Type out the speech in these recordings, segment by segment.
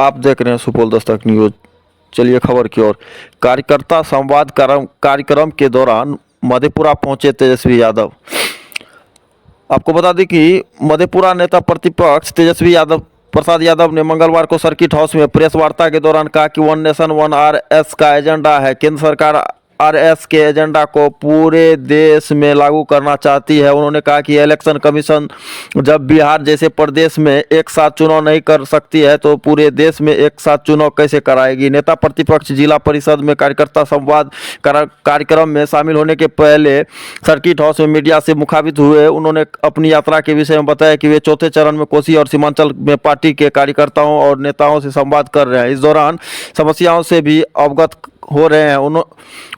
आप देख रहे हैं सुपौल दस्तक न्यूज। चलिए खबर की ओर। कार्यकर्ता संवाद कार्यक्रम के दौरान मधेपुरा पहुंचे तेजस्वी यादव। आपको बता दें कि मधेपुरा नेता प्रतिपक्ष तेजस्वी यादव प्रसाद यादव ने मंगलवार को सर्किट हाउस में प्रेस वार्ता के दौरान कहा कि वन नेशन वन आरएस का एजेंडा है। केंद्र सरकार आरएस के एजेंडा को पूरे देश में लागू करना चाहती है। उन्होंने कहा कि इलेक्शन कमीशन जब बिहार जैसे प्रदेश में एक साथ चुनाव नहीं कर सकती है तो पूरे देश में एक साथ चुनाव कैसे कराएगी। नेता प्रतिपक्ष जिला परिषद में कार्यकर्ता संवाद कार्यक्रम में शामिल होने के पहले सर्किट हाउस में मीडिया से मुखातिब हुए। उन्होंने अपनी यात्रा के विषय में बताया कि वे चौथे चरण में कोसी और सीमांचल में पार्टी के कार्यकर्ताओं और नेताओं से संवाद कर रहे हैं। इस दौरान समस्याओं से भी अवगत हो रहे हैं।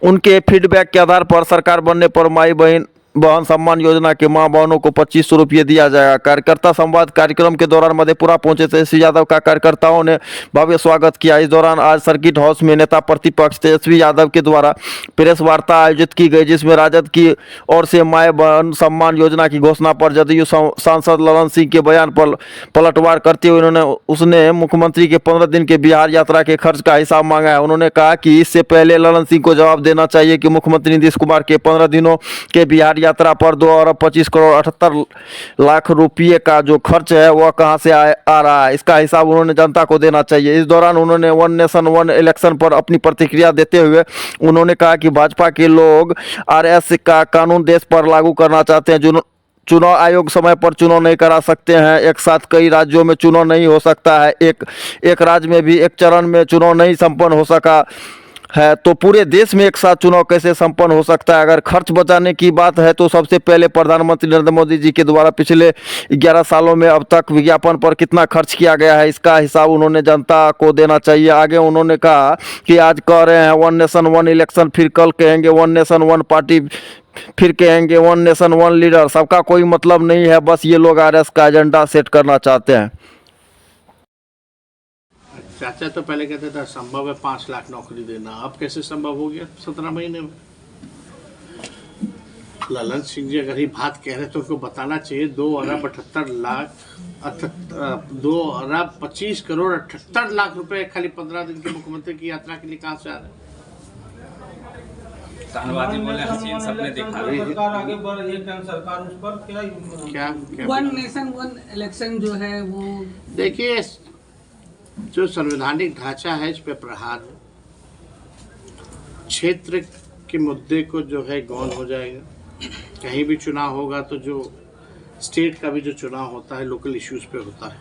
उनके फीडबैक के आधार पर सरकार बनने पर माई बहन सम्मान योजना के मां बहनों को 2500 रुपये दिया जाएगा। कार्यकर्ता संवाद कार्यक्रम के दौरान मधेपुरा पहुंचे तेजस्वी यादव का कार्यकर्ताओं ने भव्य स्वागत किया। इस दौरान आज सर्किट हाउस में नेता प्रतिपक्ष तेजस्वी यादव के द्वारा प्रेस वार्ता आयोजित की गई, जिसमें राजद की ओर से माई बहन सम्मान योजना की घोषणा पर जदयू सांसद ललन सिंह के बयान पर पलटवार करते हुए उसने मुख्यमंत्री के 15 दिन के बिहार यात्रा के खर्च का हिसाब मांगा है। उन्होंने कहा कि इससे पहले ललन सिंह को जवाब देना चाहिए कि मुख्यमंत्री नीतीश कुमार के 15 दिनों के बिहार यात्रा पर 2 अरब 25 करोड़ 78 लाख रुपये का जो खर्च है वह कहां से आ रहा है, इसका हिसाब उन्होंने जनता को देना चाहिए। इस दौरान उन्होंने वन नेशन वन इलेक्शन पर अपनी प्रतिक्रिया देते हुए उन्होंने कहा कि भाजपा के लोग आरएस का कानून देश पर लागू करना चाहते हैं। चुनाव आयोग समय पर चुनाव नहीं करा सकते हैं। एक साथ कई राज्यों में चुनाव नहीं हो सकता है। एक राज्य में भी एक चरण में चुनाव नहीं संपन्न हो सका है तो पूरे देश में एक साथ चुनाव कैसे संपन्न हो सकता है। अगर खर्च बचाने की बात है तो सबसे पहले प्रधानमंत्री नरेंद्र मोदी जी के द्वारा पिछले 11 सालों में अब तक विज्ञापन पर कितना खर्च किया गया है, इसका हिसाब उन्होंने जनता को देना चाहिए। आगे उन्होंने कहा कि आज कह रहे हैं वन नेशन वन इलेक्शन, फिर कल कहेंगे वन नेशन वन पार्टी, फिर कहेंगे वन नेशन वन लीडर। सबका कोई मतलब नहीं है, बस ये लोग आरएस का एजेंडा सेट करना चाहते हैं। चाचा तो पहले कहते थे संभव है 5 लाख नौकरी देना, अब कैसे संभव हो गया 17 महीने में। ललन सिंह जी अगर ये बात कह रहे तो उनको बताना चाहिए 2 अरब 25 करोड़ 78 लाख रुपए खाली 15 दिन के मुख्यमंत्री की यात्रा के लिए कहाँ से आ रहे हैं। सबने देखा आगे बढ़ रही है सरकार उस पर क्या वन नेशन वन इलेक्शन जो है वो देखिए जो संवैधानिक ढांचा है इस पे प्रहार क्षेत्र के मुद्दे को जो है गौन हो जाएगा। कहीं भी चुनाव होगा तो जो स्टेट का भी जो चुनाव होता है लोकल इश्यूज पे होता है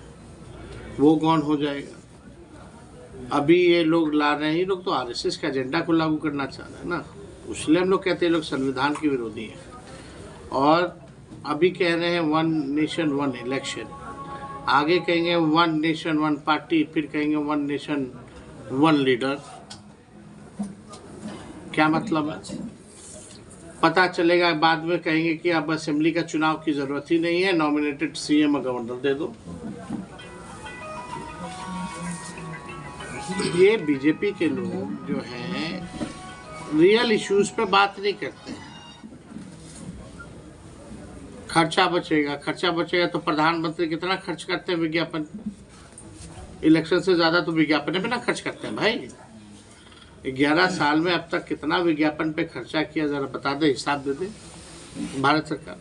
वो गौन हो जाएगा। अभी ये लोग ला रहे हैं, ये लोग तो आरएसएस के एजेंडा को लागू करना चाह रहे हैं ना, इसलिए हम लोग कहते हैं लोग संविधान के विरोधी हैं। और अभी कह रहे हैं वन नेशन वन इलेक्शन, आगे कहेंगे वन नेशन वन पार्टी, फिर कहेंगे वन नेशन वन लीडर। क्या मतलब है पता चलेगा बाद में, कहेंगे कि अब असेंबली का चुनाव की जरूरत ही नहीं है, नॉमिनेटेड सीएम और गवर्नर दे दो। ये बीजेपी के लोग जो हैं रियल इश्यूज पे बात नहीं करते हैं। खर्चा बचेगा तो प्रधानमंत्री कितना खर्च करते हैं विज्ञापन, इलेक्शन से ज़्यादा तो विज्ञापन पे ना खर्च करते हैं भाई। 11 साल में अब तक कितना विज्ञापन पे खर्चा किया जरा बता दे, हिसाब दे दे भारत सरकार,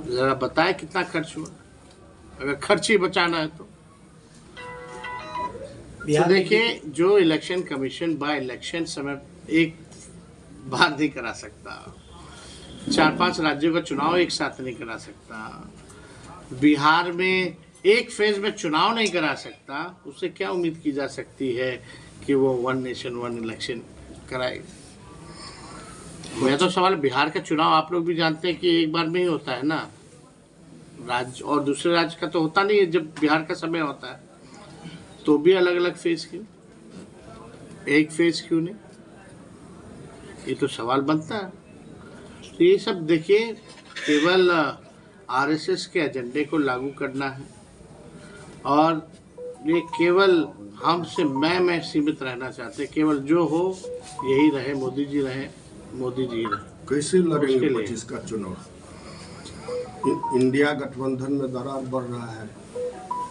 जरा बताए कितना खर्च हुआ अगर खर्च ही बचाना है तो। देखिए जो इलेक्शन कमीशन बाय इलेक्शन समय एक बार नहीं करा सकता, 4-5 राज्यों का चुनाव एक साथ नहीं करा सकता, बिहार में एक फेज में चुनाव नहीं करा सकता, उससे क्या उम्मीद की जा सकती है कि वो वन नेशन वन इलेक्शन कराएगा। मैं तो सवाल, बिहार का चुनाव आप लोग भी जानते हैं कि एक बार में ही होता है ना, राज्य और दूसरे राज्य का तो होता नहीं है। जब बिहार का समय होता है तो भी अलग अलग फेज क्यों, एक फेज क्यों नहीं, ये तो सवाल बनता है। तो ये सब देखिए केवल आरएसएस के एजेंडे को लागू करना है और ये केवल हमसे मैं सीमित रहना चाहते, केवल जो हो यही रहे, मोदी जी रहे। कैसे लड़ेंगे 25 का चुनाव? इंडिया गठबंधन में दरार बढ़ रहा है,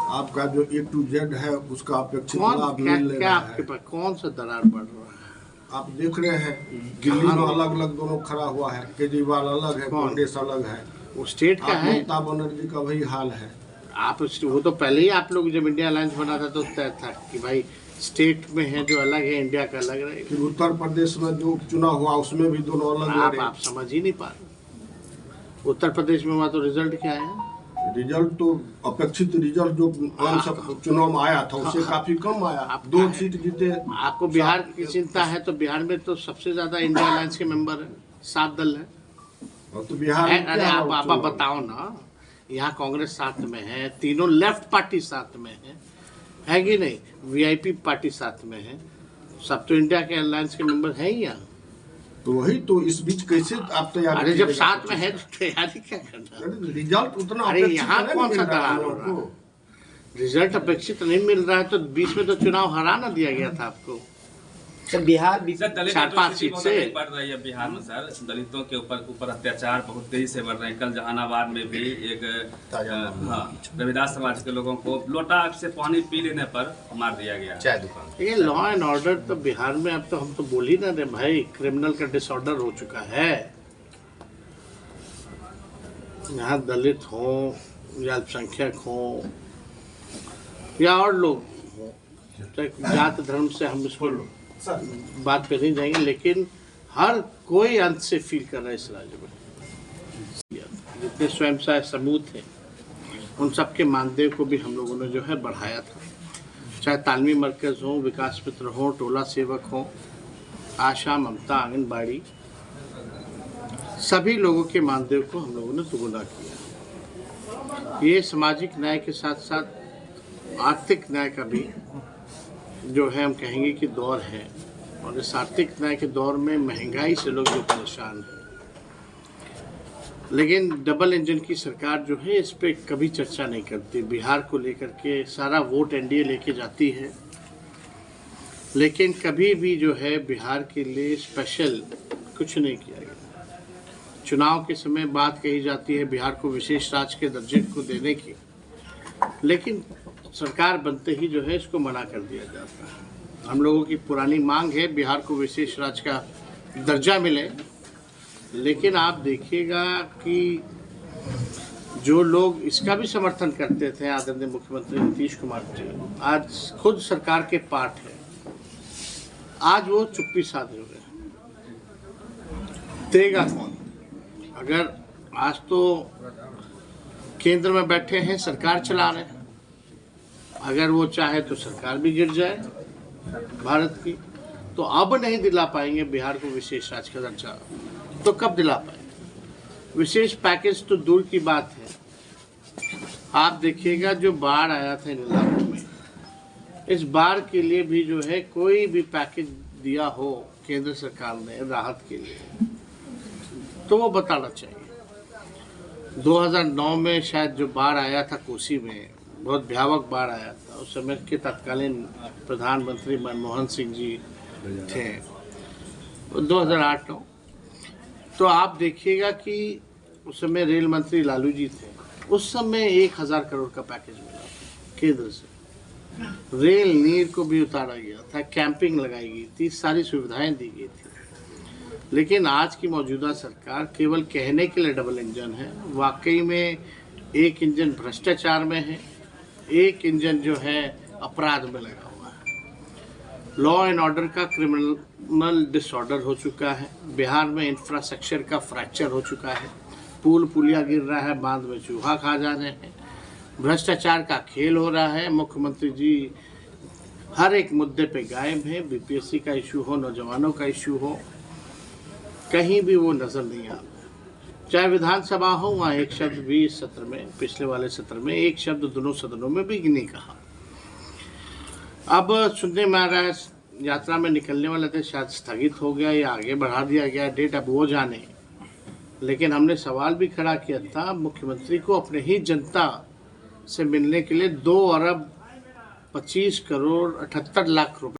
आपका जो A to Z है उसका अपेक्षित कौन लाभ क्या मिल ले क्या रहा आपके है। पास कौन सा दरार बढ़ रहा है? आप देख रहे हैं दिल्ली में अलग अलग दोनों खड़ा हुआ है, केजरीवाल अलग है, कौन? कांग्रेस अलग है। वो स्टेट का आप है। ममता बनर्जी का वही हाल है। आप वो तो पहले ही आप लोग जब इंडिया अलायंस बना था तो तय था कि भाई स्टेट में है जो अलग है, इंडिया का अलग रहेगा। फिर उत्तर प्रदेश में जो चुनाव हुआ उसमें भी दोनों अलग लड़े। आप समझ ही नहीं पा रहे। उत्तर प्रदेश में हुआ तो रिजल्ट क्या है? रिजल्ट तो अपेक्षित रिजल्ट जो चुनाव में आया था उससे काफी कम आया। आप 2 सीट जीते। आपको बिहार की चिंता है तो बिहार में तो सबसे ज्यादा इंडिया अलायंस के मेंबर है, 7 दल है। और तो बिहार में अरे क्या आप चुनाव? बताओ ना, यहाँ कांग्रेस साथ में है, तीनों लेफ्ट पार्टी साथ में है कि नहीं? वीआईपी पार्टी साथ में है, सब तो इंडिया के अलायंस के मेंबर हैं ही यहाँ। तो वही तो इस बीच कैसे आप तैयारी अरे जब कीजिएगा? साथ में है तो तैयारी क्या करना? अरे रिजल्ट उतना अरे अपेक्षित यहाँ नहीं कौन मिल सा रहा है दरार हो हम रहा लोग है? को। रिजल्ट अपेक्षित नहीं मिल रहा है तो बीच में तो चुनाव हरा ना दिया गया था आपको। सर बिहार सर दलित 4-5 सीट से बढ़ रही है बिहार में सर। दलितों के ऊपर अत्याचार बहुत तेजी से बढ़ रहे हैं। कल जहानाबाद में भी एक रविदास समाज के लोगों को लोटा से पानी पी लेने पर मार दिया गया। चाय दुकान ये लॉ एंड ऑर्डर तो बिहार में अब तो हम तो बोल ही ना रहे भाई, क्रिमिनल का डिसऑर्डर हो चुका है। यहाँ दलित हो या अल्पसंख्यक हो या और लोग हो, चाहे जात धर्म से हम इसको बात पे नहीं जाएंगे, लेकिन हर कोई अंत से फील कर रहा है इस राज्य में। जितने स्वयं सहायक समूह थे उन सबके मानदेय को भी हम लोगों ने जो है बढ़ाया था। चाहे तालमी मरकज हो, विकास मित्र हो, टोला सेवक हो, आशा, ममता, आंगनबाड़ी, सभी लोगों के मानदेय को हम लोगों ने दोगुना किया। ये सामाजिक न्याय के साथ साथ आर्थिक न्याय का भी जो है हम कहेंगे कि दौर है, और इस आर्थिक न्याय के दौर में महंगाई से लोग जो परेशान हैं, लेकिन डबल इंजन की सरकार जो है इस पे कभी चर्चा नहीं करती। बिहार को लेकर के सारा वोट एनडीए लेके जाती है, लेकिन कभी भी जो है बिहार के लिए स्पेशल कुछ नहीं किया गया। चुनाव के समय बात कही जाती है बिहार को विशेष राज्य के दर्जे को देने की, लेकिन सरकार बनते ही जो है इसको मना कर दिया जाता है। हम लोगों की पुरानी मांग है बिहार को विशेष राज्य का दर्जा मिले, लेकिन आप देखिएगा कि जो लोग इसका भी समर्थन करते थे, आदरणीय मुख्यमंत्री नीतीश कुमार जी आज खुद सरकार के पार्ट है, आज वो चुप्पी साधे हुए हैं। देगा कौन? अगर आज तो केंद्र में बैठे हैं, सरकार चला रहे हैं, अगर वो चाहे तो सरकार भी गिर जाए भारत की, तो अब नहीं दिला पाएंगे बिहार को विशेष राज्य का दर्जा, तो कब दिला पाएंगे? विशेष पैकेज तो दूर की बात है। आप देखिएगा जो बाढ़ आया था इन इलाकों में, इस बाढ़ के लिए भी जो है कोई भी पैकेज दिया हो केंद्र सरकार ने राहत के लिए तो वो बताना चाहिए। 2009 में शायद जो बाढ़ आया था कोसी में, बहुत भयावक बाढ़ आया था, उस समय के तत्कालीन प्रधानमंत्री मनमोहन सिंह जी थे, 2008-9। तो आप देखिएगा कि उस समय रेल मंत्री लालू जी थे, उस समय 1000 करोड़ का पैकेज मिला केंद्र से। रेल नीर को भी उतारा गया था, कैंपिंग लगाई गई थी, सारी सुविधाएं दी गई थी। लेकिन आज की मौजूदा सरकार केवल कहने के लिए डबल इंजन है, वाकई में एक इंजन भ्रष्टाचार में है, एक इंजन जो है अपराध में लगा हुआ है। लॉ एंड ऑर्डर का क्रिमिनल डिसऑर्डर हो चुका है। बिहार में इंफ्रास्ट्रक्चर का फ्रैक्चर हो चुका है, पुल पुलिया गिर रहा है, बांध में चूहा खा जाने हैं, भ्रष्टाचार का खेल हो रहा है। मुख्यमंत्री जी हर एक मुद्दे पे गायब हैं। बीपीएससी का इशू हो, नौजवानों का इशू हो, कहीं भी वो नजर नहीं आता। चाहे विधानसभा हो, वहाँ एक शब्द भी इस सत्र में, पिछले वाले सत्र में एक शब्द दोनों सदनों में भी नहीं कहा। अब सुनने में आ रहा है यात्रा में निकलने वाले थे, शायद स्थगित हो गया या आगे बढ़ा दिया गया डेट, अब वो जाने। लेकिन हमने सवाल भी खड़ा किया था मुख्यमंत्री को अपने ही जनता से मिलने के लिए 2 अरब 25 करोड़ 78 लाख रुपए